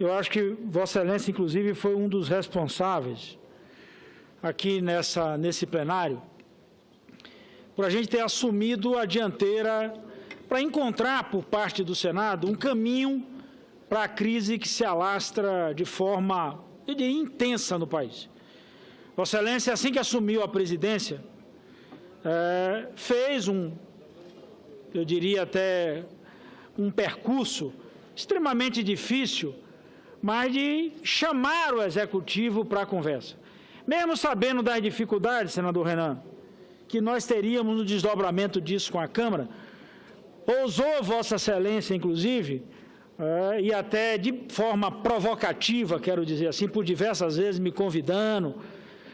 eu acho que Vossa Excelência, inclusive, foi um dos responsáveis aqui nesse plenário por a gente ter assumido a dianteira para encontrar por parte do Senado um caminho para a crise que se alastra de forma, eu diria, intensa no país. Vossa Excelência, assim que assumiu a presidência, fez eu diria até um percurso extremamente difícil, mas de chamar o Executivo para a conversa. Mesmo sabendo das dificuldades, senador Renan, que nós teríamos no desdobramento disso com a Câmara, ousou Vossa Excelência, inclusive, e até de forma provocativa, quero dizer assim, por diversas vezes me convidando,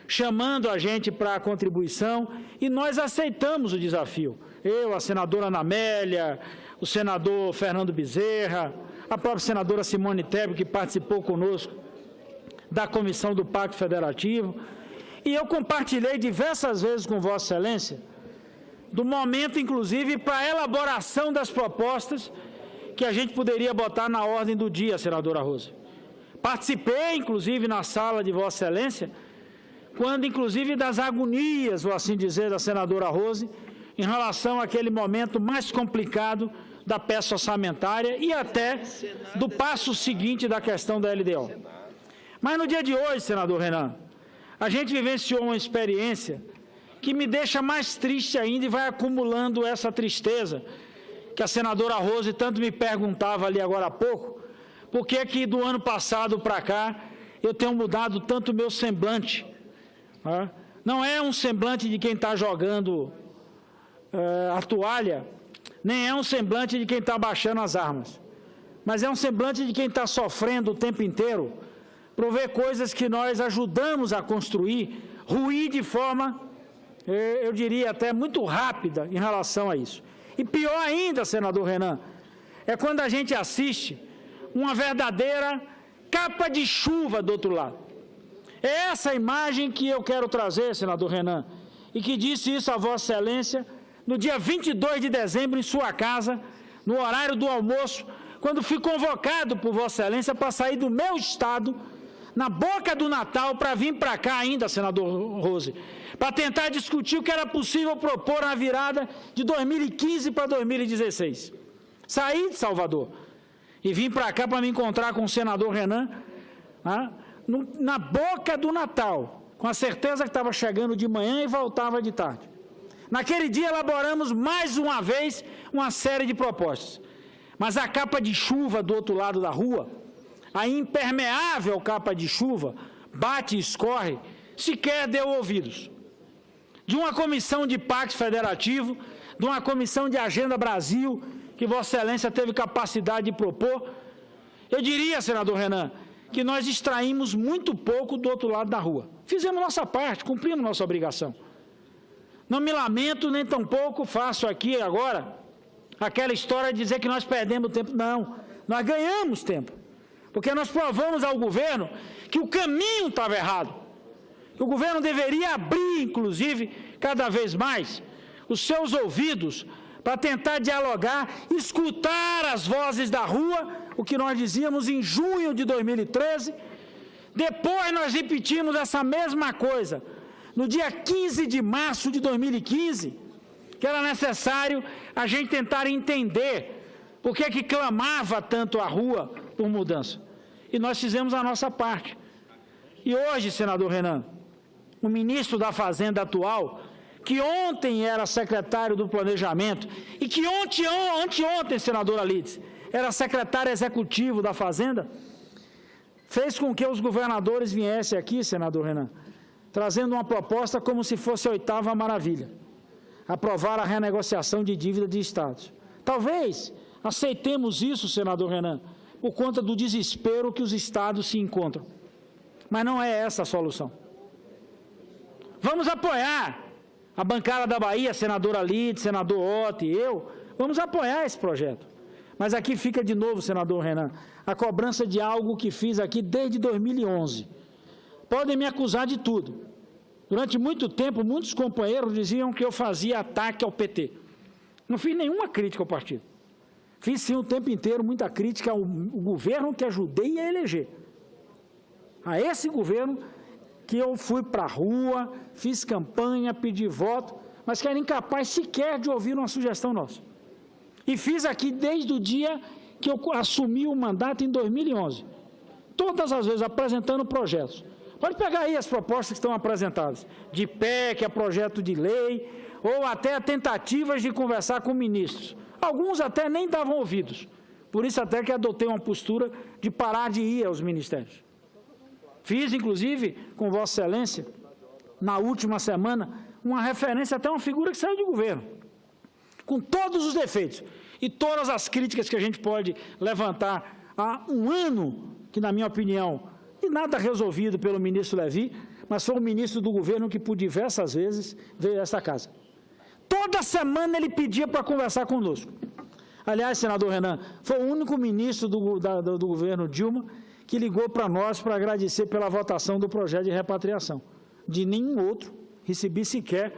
chamando a gente para a contribuição, e nós aceitamos o desafio. Eu, a senadora Ana Amélia, o senador Fernando Bezerra, a própria senadora Simone Tebet, que participou conosco da Comissão do Pacto Federativo, e eu compartilhei diversas vezes com Vossa Excelência do momento, inclusive, para a elaboração das propostas que a gente poderia botar na ordem do dia, senadora Rose. Participei, inclusive, na sala de Vossa Excelência, quando, inclusive, das agonias, vou assim dizer, da senadora Rose, em relação àquele momento mais complicado da peça orçamentária e até do passo seguinte da questão da LDO. Mas no dia de hoje, senador Renan, a gente vivenciou uma experiência que me deixa mais triste ainda e vai acumulando essa tristeza que a senadora Rose tanto me perguntava ali agora há pouco, por que que do ano passado para cá eu tenho mudado tanto o meu semblante. Não é um semblante de quem está jogando a toalha, nem é um semblante de quem está baixando as armas, mas é um semblante de quem está sofrendo o tempo inteiro por ver coisas que nós ajudamos a construir, ruir de forma, eu diria até muito rápida em relação a isso. E pior ainda, senador Renan, é quando a gente assiste uma verdadeira capa de chuva do outro lado. É essa imagem que eu quero trazer, senador Renan, e que disse isso a Vossa Excelência no dia 22 de dezembro, em sua casa, no horário do almoço, quando fui convocado por Vossa Excelência para sair do meu estado, na boca do Natal, para vir para cá ainda, senador Rose, para tentar discutir o que era possível propor na virada de 2015 para 2016. Saí de Salvador e vim para cá para me encontrar com o senador Renan, na boca do Natal, com a certeza que estava chegando de manhã e voltava de tarde. Naquele dia elaboramos mais uma vez uma série de propostas, mas a capa de chuva do outro lado da rua, a impermeável capa de chuva, bate e escorre, sequer deu ouvidos. De uma comissão de pacto federativo, de uma comissão de Agenda Brasil, que Vossa Excelência teve capacidade de propor, eu diria, senador Renan, que nós extraímos muito pouco do outro lado da rua. Fizemos nossa parte, cumprimos nossa obrigação. Não me lamento, nem tampouco faço aqui agora aquela história de dizer que nós perdemos tempo. Não, nós ganhamos tempo. Porque nós provamos ao governo que o caminho estava errado. Que o governo deveria abrir, inclusive, cada vez mais, os seus ouvidos para tentar dialogar, escutar as vozes da rua, o que nós dizíamos em junho de 2013. Depois nós repetimos essa mesma coisa no dia 15 de março de 2015, que era necessário a gente tentar entender por que clamava tanto a rua por mudança. E nós fizemos a nossa parte. E hoje, senador Renan, o ministro da Fazenda atual, que ontem era secretário do Planejamento, e que anteontem, senadora Lides, era secretário executivo da Fazenda, fez com que os governadores viessem aqui, senador Renan, trazendo uma proposta como se fosse a 8ª maravilha, aprovar a renegociação de dívida de estados. Talvez aceitemos isso, senador Renan, por conta do desespero que os estados se encontram. Mas não é essa a solução. Vamos apoiar a bancada da Bahia, senadora Lides, senador Otto e eu, vamos apoiar esse projeto. Mas aqui fica de novo, senador Renan, a cobrança de algo que fiz aqui desde 2011. Podem me acusar de tudo. Durante muito tempo, muitos companheiros diziam que eu fazia ataque ao PT. Não fiz nenhuma crítica ao partido. Fiz, sim, o tempo inteiro muita crítica ao governo que ajudei a eleger. A esse governo que eu fui para a rua, fiz campanha, pedi voto, mas que era incapaz sequer de ouvir uma sugestão nossa. E fiz aqui desde o dia que eu assumi o mandato em 2011. Todas as vezes apresentando projetos. Pode pegar aí as propostas que estão apresentadas, de PEC, a projeto de lei, ou até tentativas de conversar com ministros. Alguns até nem davam ouvidos. Por isso até que adotei uma postura de parar de ir aos ministérios. Fiz, inclusive, com Vossa Excelência, na última semana, uma referência até uma figura que saiu de governo, com todos os defeitos e todas as críticas que a gente pode levantar há um ano, que, na minha opinião, e nada resolvido pelo ministro Levi, mas foi o ministro do governo que, por diversas vezes, veio a esta casa. Toda semana ele pedia para conversar conosco. Aliás, senador Renan, foi o único ministro do governo Dilma que ligou para nós para agradecer pela votação do projeto de repatriação. De nenhum outro recebi sequer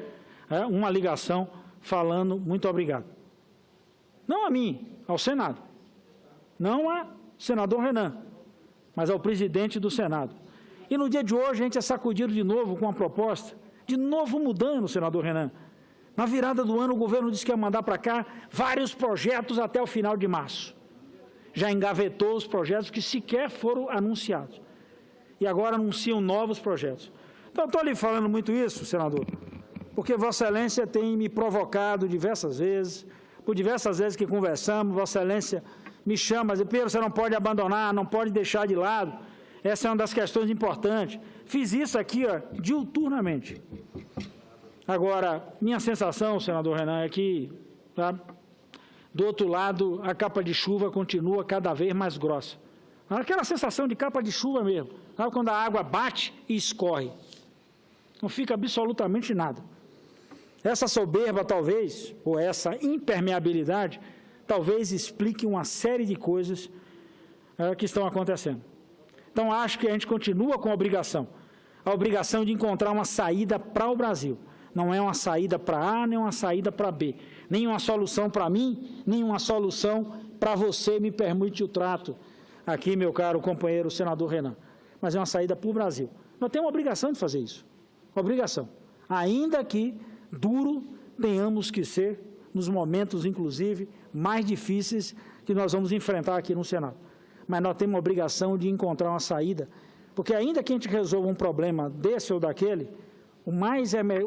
uma ligação falando muito obrigado. Não a mim, ao Senado. Não a senador Renan, mas ao presidente do Senado. E no dia de hoje a gente é sacudido de novo com uma proposta, de novo mudando, senador Renan. Na virada do ano o governo disse que ia mandar para cá vários projetos até o final de março. Já engavetou os projetos que sequer foram anunciados. E agora anunciam novos projetos. Então, estou lhe falando muito isso, senador, porque Vossa Excelência tem me provocado diversas vezes, por diversas vezes que conversamos, Vossa Excelência me chama, diz, Pedro, você não pode abandonar, não pode deixar de lado, essa é uma das questões importantes. Fiz isso aqui, diuturnamente. Agora, minha sensação, senador Renan, é que, do outro lado, a capa de chuva continua cada vez mais grossa. Aquela sensação de capa de chuva mesmo, quando a água bate e escorre. Não fica absolutamente nada. Essa soberba, talvez, ou essa impermeabilidade, talvez explique uma série de coisas que estão acontecendo. Então, acho que a gente continua com a obrigação de encontrar uma saída para o Brasil. Não é uma saída para A, nem uma saída para B. Nem uma solução para mim, nem uma solução para você, me permite o trato aqui, meu caro companheiro senador Renan. Mas é uma saída para o Brasil. Nós temos uma obrigação de fazer isso. Obrigação. Ainda que duro tenhamos que ser, nos momentos, inclusive, mais difíceis que nós vamos enfrentar aqui no Senado. Mas nós temos a obrigação de encontrar uma saída, porque ainda que a gente resolva um problema desse ou daquele, o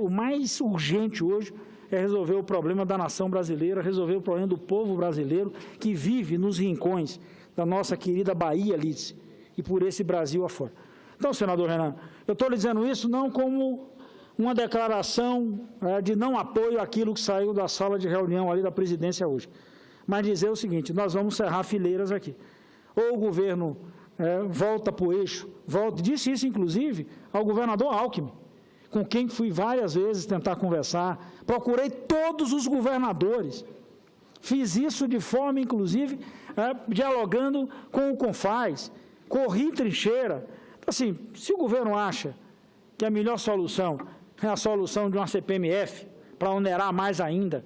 mais urgente hoje é resolver o problema da nação brasileira, resolver o problema do povo brasileiro que vive nos rincões da nossa querida Bahia, Lídice, e por esse Brasil afora. Então, senador Renan, eu estou lhe dizendo isso não como uma declaração de não apoio àquilo que saiu da sala de reunião ali da presidência hoje, mas dizer o seguinte, nós vamos cerrar fileiras aqui. Ou o governo volta para o eixo, disse isso, inclusive, ao governador Alckmin, com quem fui várias vezes tentar conversar, procurei todos os governadores, fiz isso de forma, inclusive, dialogando com o CONFAS, corri trincheira. Então, assim, se o governo acha que a melhor solução é a solução de uma CPMF, para onerar mais ainda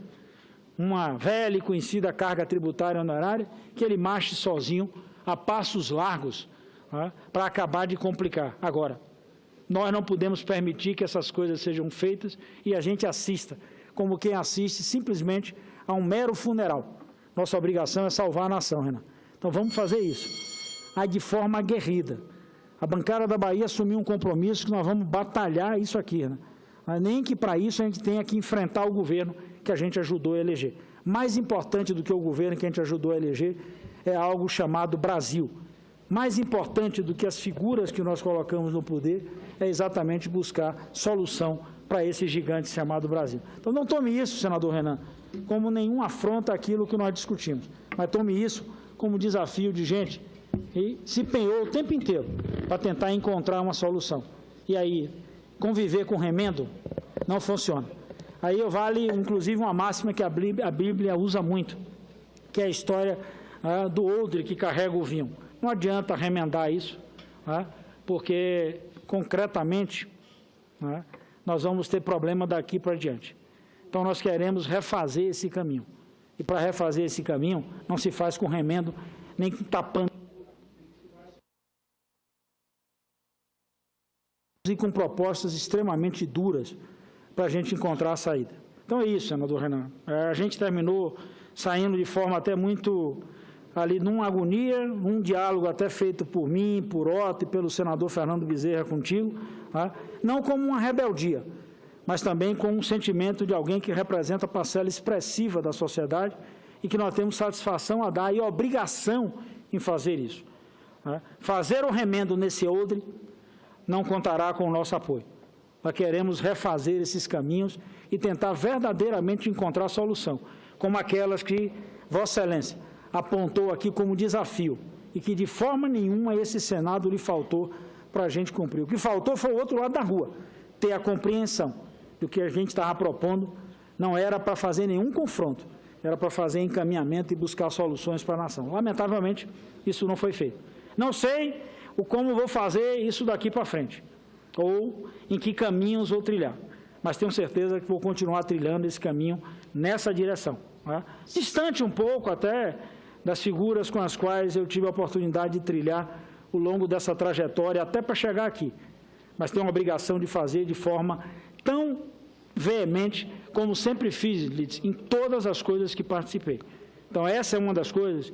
uma velha e conhecida carga tributária honorária, que ele marche sozinho, a passos largos, para acabar de complicar. Agora, nós não podemos permitir que essas coisas sejam feitas e a gente assista, como quem assiste simplesmente a um mero funeral. Nossa obrigação é salvar a nação, Renan. Então vamos fazer isso. Aí de forma aguerrida. A bancada da Bahia assumiu um compromisso que nós vamos batalhar isso aqui, Renan. Nem que para isso a gente tenha que enfrentar o governo que a gente ajudou a eleger. Mais importante do que o governo que a gente ajudou a eleger é algo chamado Brasil. Mais importante do que as figuras que nós colocamos no poder é exatamente buscar solução para esse gigante chamado Brasil. Então não tome isso, senador Renan, como nenhuma afronta àquilo que nós discutimos, mas tome isso como desafio de gente que se empenhou o tempo inteiro para tentar encontrar uma solução. E aí, conviver com remendo não funciona. Aí vale, inclusive, uma máxima que a Bíblia usa muito, que é a história do odre que carrega o vinho. Não adianta remendar isso, porque, concretamente, nós vamos ter problema daqui para diante. Então, nós queremos refazer esse caminho. E para refazer esse caminho, não se faz com remendo, nem tapando e com propostas extremamente duras para a gente encontrar a saída. Então é isso, senador Renan. A gente terminou saindo de forma até muito ali numa agonia, um diálogo até feito por mim, por Otto e pelo senador Fernando Bezerra contigo, tá? Não como uma rebeldia, mas também com um sentimento de alguém que representa a parcela expressiva da sociedade e que nós temos satisfação a dar e obrigação em fazer isso. Tá? Fazer o remendo nesse odre não contará com o nosso apoio. Nós queremos refazer esses caminhos e tentar verdadeiramente encontrar solução, como aquelas que Vossa Excelência apontou aqui como desafio e que de forma nenhuma esse Senado lhe faltou para a gente cumprir. O que faltou foi o outro lado da rua, ter a compreensão do que a gente estava propondo, não era para fazer nenhum confronto, era para fazer encaminhamento e buscar soluções para a nação. Lamentavelmente, isso não foi feito. Não sei como vou fazer isso daqui para frente, ou em que caminhos vou trilhar, mas tenho certeza que vou continuar trilhando esse caminho nessa direção. Tá? Distante um pouco até das figuras com as quais eu tive a oportunidade de trilhar ao longo dessa trajetória até para chegar aqui, mas tenho a obrigação de fazer de forma tão veemente como sempre fiz, Lídice, em todas as coisas que participei. Então, essa é uma das coisas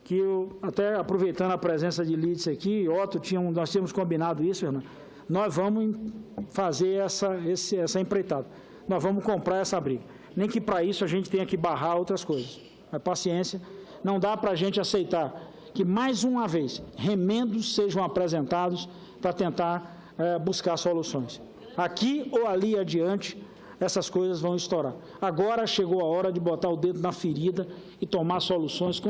que eu, até aproveitando a presença de Lídice aqui, Otto, nós tínhamos combinado isso, Fernando, nós vamos fazer essa empreitada, nós vamos comprar essa briga. Nem que para isso a gente tenha que barrar outras coisas. Mas paciência, não dá para a gente aceitar que, mais uma vez, remendos sejam apresentados para tentar buscar soluções. Aqui ou ali adiante, essas coisas vão estourar. Agora chegou a hora de botar o dedo na ferida e tomar soluções,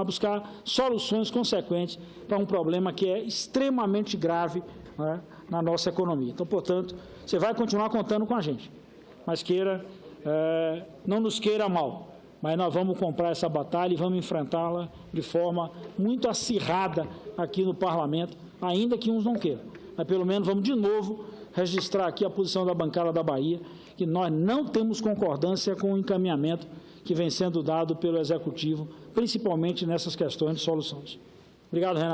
buscar soluções consequentes para um problema que é extremamente grave, né, na nossa economia. Então, portanto, você vai continuar contando com a gente, mas não nos queira mal, mas nós vamos comprar essa batalha e vamos enfrentá-la de forma muito acirrada aqui no Parlamento, ainda que uns não queiram. Mas, pelo menos, vamos de novo registrar aqui a posição da bancada da Bahia, que nós não temos concordância com o encaminhamento que vem sendo dado pelo Executivo, principalmente nessas questões de soluções. Obrigado, Renan.